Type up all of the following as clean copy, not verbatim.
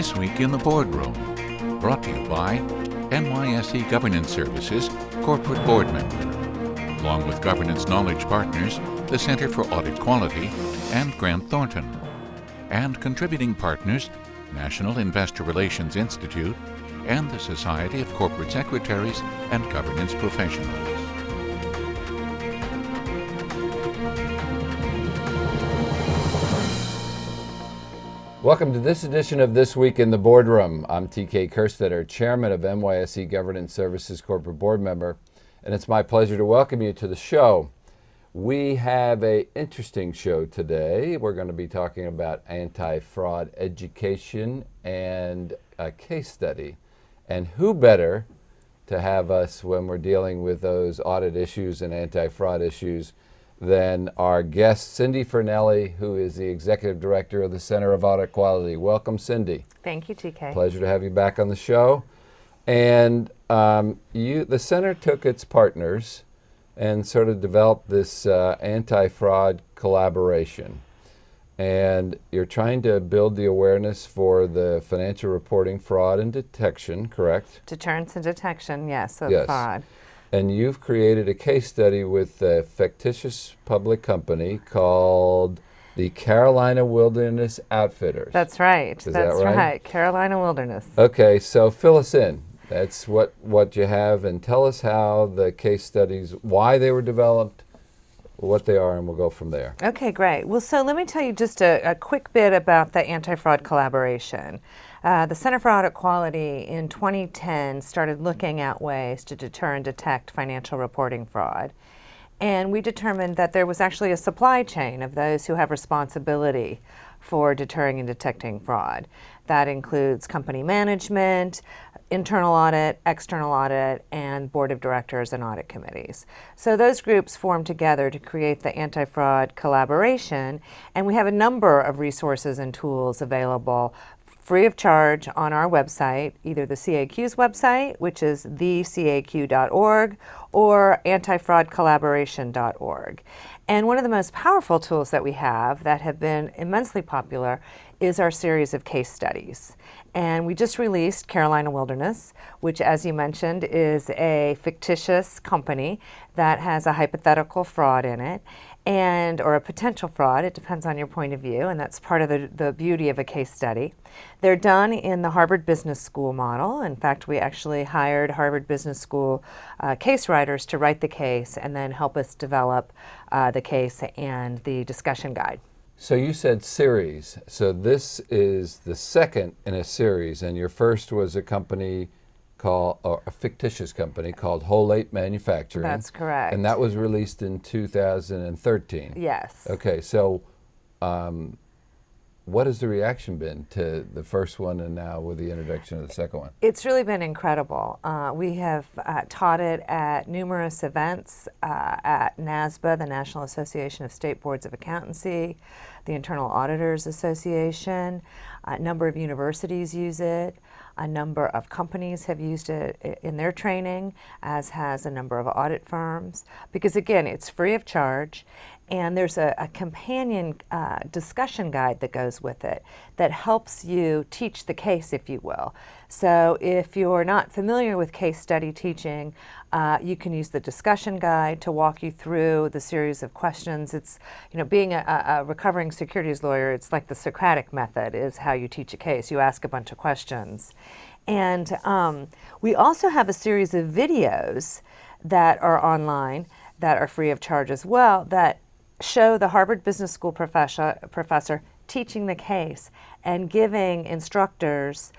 This Week in the Boardroom, brought to you by NYSE Governance Services Corporate Board Member, along with Governance Knowledge Partners, the Center for Audit Quality, and Grant Thornton, and contributing partners, National Investor Relations Institute, and the Society of Corporate Secretaries and Governance Professionals. Welcome to this edition of This Week in the Boardroom. I'm TK Kerstetter, Chairman of NYSE Governance Services Corporate Board Member, and it's my pleasure to welcome you to the show. We have an interesting show today. We're going to be talking about anti-fraud education and a case study. And who better to have us when we're dealing with those audit issues and anti-fraud issues than our guest, Cindy Fornelli, who is the Executive Director of the Center of Audit Quality. Welcome, Cindy. Thank you, TK. Pleasure to have you back on the show. And the center took its partners and sort of developed this anti-fraud collaboration. And you're trying to build the awareness for the financial reporting fraud and detection, correct? Deterrence and detection, yes, of Yes. fraud. And you've created a case study with a fictitious public company called the Carolina Wilderness Outfitters. That's right. Is That's that right? right. Carolina Wilderness. Okay, so fill us in. That's what you have, and tell us how the case studies, why they were developed, what they are, and we'll go from there. Okay, great. Well, so let me tell you just a quick bit about the anti-fraud collaboration. The Center for Audit Quality in 2010 started looking at ways to deter and detect financial reporting fraud. And we determined that there was actually a supply chain of those who have responsibility for deterring and detecting fraud. That includes company management, internal audit, external audit, and board of directors and audit committees. So those groups formed together to create the anti-fraud collaboration, and we have a number of resources and tools available free of charge on our website, either the CAQ's website, which is thecaq.org, or antifraudcollaboration.org. And one of the most powerful tools that we have that have been immensely popular is our series of case studies. And we just released Carolina Wilderness, which, as you mentioned, is a fictitious company that has a hypothetical fraud in it, or a potential fraud. It depends on your point of view, and that's part of the beauty of a case study. They're done in the Harvard Business School model. In fact, we actually hired Harvard Business School case writers to write the case and then help us develop the case and the discussion guide. So you said series. So this is the second in a series, and your first was a company a fictitious company called Whole 8 Manufacturing. That's correct. And that was released in 2013. Yes. Okay, so what has the reaction been to the first one and now with the introduction of the second one? It's really been incredible. We have taught it at numerous events at NASBA, the National Association of State Boards of Accountancy, the Internal Auditors Association. A number of universities use it. A number of companies have used it in their training, as has a number of audit firms, because again, it's free of charge, and there's a companion discussion guide that goes with it that helps you teach the case, if you will. So if you're not familiar with case study teaching, you can use the discussion guide to walk you through the series of questions. It's, being a recovering securities lawyer, it's like the Socratic method is how you teach a case. You ask a bunch of questions. And we also have a series of videos that are online that are free of charge as well that show the Harvard Business School professor teaching the case and giving instructors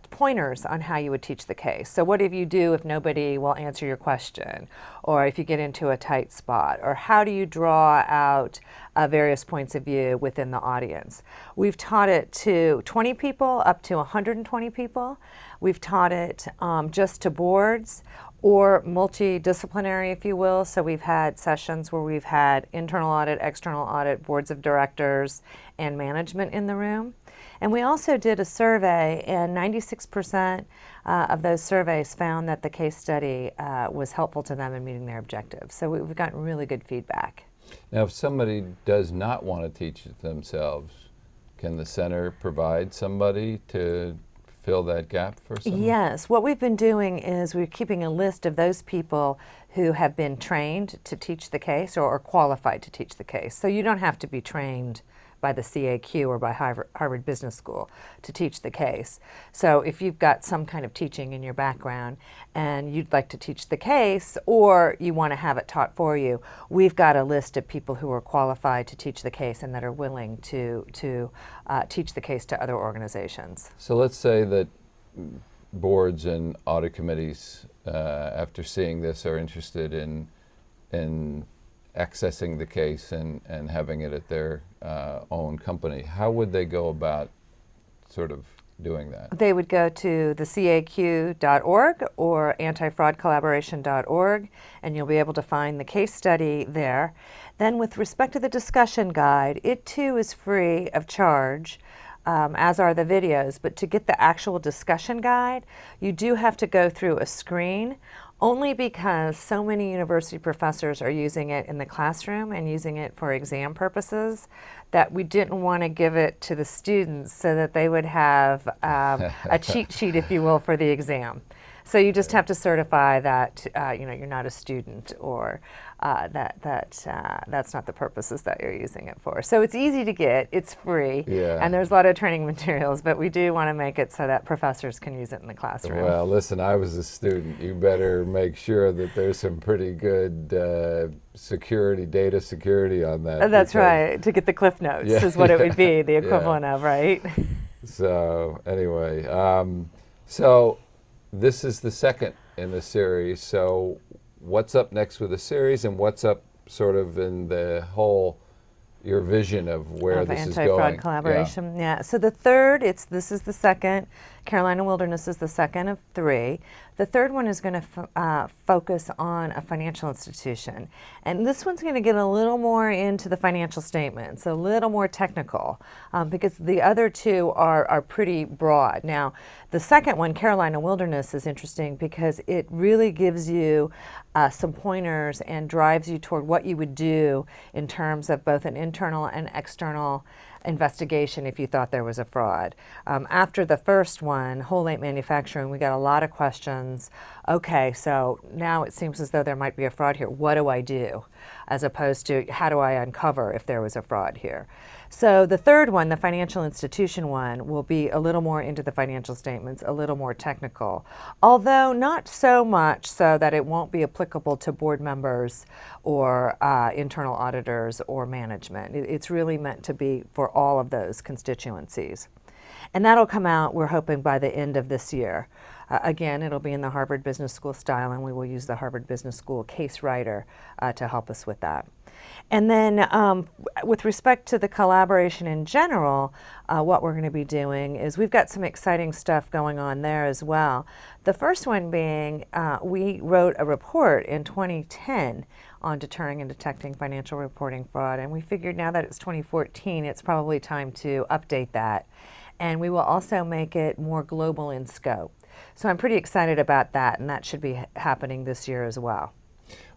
pointers on how you would teach the case. So what do you do if nobody will answer your question, or if you get into a tight spot, or how do you draw out various points of view within the audience? We've taught it to 20 people up to 120 people. We've taught it just to boards or multidisciplinary, if you will. So we've had sessions where we've had internal audit, external audit, boards of directors, and management in the room. And we also did a survey, and 96% of those surveys found that the case study was helpful to them in meeting their objectives. So we've gotten really good feedback. Now, if somebody does not want to teach it themselves, can the center provide somebody to fill that gap for someone? Yes, what we've been doing is we're keeping a list of those people who have been trained to teach the case or are qualified to teach the case. So you don't have to be trained by the CAQ or by Harvard Business School to teach the case. So if you've got some kind of teaching in your background and you'd like to teach the case, or you want to have it taught for you, we've got a list of people who are qualified to teach the case and that are willing to teach the case to other organizations. So let's say that boards and audit committees, after seeing this, are interested in accessing the case and having it at their own company. How would they go about sort of doing that? They would go to the CAQ.org or antifraudcollaboration.org, and you'll be able to find the case study there. Then with respect to the discussion guide, it too is free of charge, as are the videos, but to get the actual discussion guide, you do have to go through a screen, only because so many university professors are using it in the classroom and using it for exam purposes that we didn't want to give it to the students so that they would have a cheat sheet, if you will, for the exam. So you just have to certify that you're not a student, or that's not the purposes that you're using it for. So it's easy to get, it's free, and there's a lot of training materials, but we do want to make it so that professors can use it in the classroom. Well, listen, I was a student. You better make sure that there's some pretty good data security on that. That's right, to get the Cliff Notes is what it would be, the equivalent of, right? So anyway, so this is the second in the series. So what's up next with the series, and what's up sort of in the whole, your vision of where this is going? Anti-fraud collaboration, yeah. So the third, this is the second. Carolina Wilderness is the second of 3. The third one is going to focus on a financial institution. And this one's going to get a little more into the financial statements, a little more technical, because the other two are pretty broad. Now, the second one, Carolina Wilderness, is interesting because it really gives you some pointers and drives you toward what you would do in terms of both an internal and external investigation if you thought there was a fraud. After the first one, Whole 8 Manufacturing, we got a lot of questions. Okay, so now it seems as though there might be a fraud here. What do I do? As opposed to, how do I uncover if there was a fraud here? So the third one, the financial institution one, will be a little more into the financial statements, a little more technical, although not so much so that it won't be applicable to board members or internal auditors or management. It's really meant to be for all of those constituencies. And that'll come out, we're hoping, by the end of this year. Again, it'll be in the Harvard Business School style, and we will use the Harvard Business School case writer to help us with that. And then with respect to the collaboration in general, what we're going to be doing is we've got some exciting stuff going on there as well. The first one being we wrote a report in 2010 on deterring and detecting financial reporting fraud, and we figured now that it's 2014, it's probably time to update that. And we will also make it more global in scope. So I'm pretty excited about that, and that should be happening this year as well.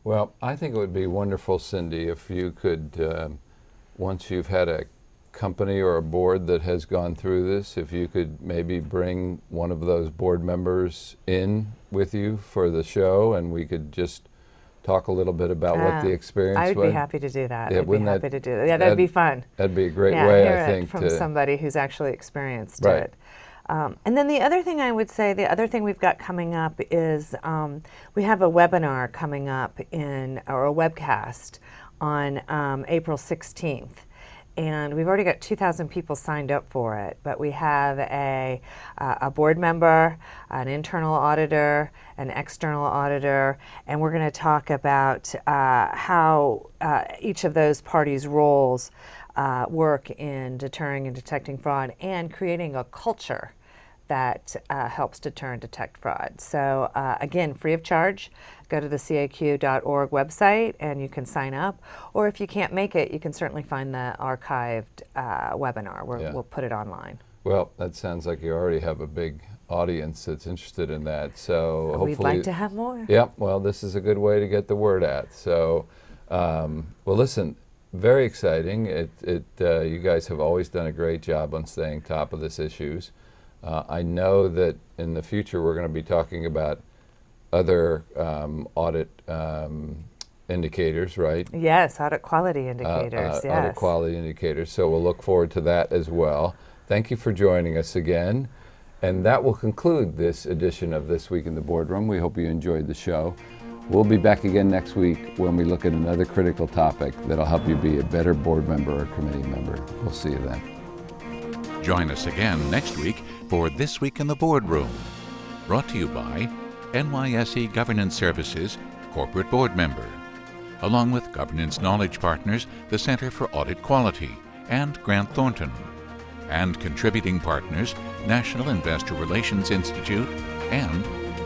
Well, I think it would be wonderful, Cindy, if you could, once you've had a company or a board that has gone through this, if you could maybe bring one of those board members in with you for the show, and we could just talk a little bit about what the experience was. I would be happy to do that. Yeah, I'd be happy to do that. Yeah, that'd be fun. That'd be a great way, hear I think, from somebody who's actually experienced Right. it. And then the other thing I would say, the other thing we've got coming up is we have a webinar coming up or a webcast on April 16th. And we've already got 2,000 people signed up for it, but we have a board member, an internal auditor, an external auditor, and we're going to talk about how each of those parties' roles work in deterring and detecting fraud and creating a culture that helps deter and detect fraud. So again, free of charge. Go to the CAQ.org website and you can sign up. Or if you can't make it, you can certainly find the archived webinar. We'll put it online. Well, that sounds like you already have a big audience that's interested in that. So hopefully, we'd like to have more. Yep. Well, this is a good way to get the word out. So, well, listen, very exciting. You guys have always done a great job on staying top of this issues. I know that in the future we're going to be talking about other audit indicators, right? Yes, audit quality indicators. Yes. Audit quality indicators. So we'll look forward to that as well. Thank you for joining us again. And that will conclude this edition of This Week in the Boardroom. We hope you enjoyed the show. We'll be back again next week when we look at another critical topic that'll help you be a better board member or committee member. We'll see you then. Join us again next week for This Week in the Boardroom. Brought to you by NYSE Governance Services, Corporate Board Member, along with Governance Knowledge Partners, the Center for Audit Quality, and Grant Thornton, and contributing partners, National Investor Relations Institute, and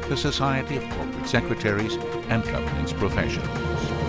the Society of Corporate Secretaries and Governance Professionals.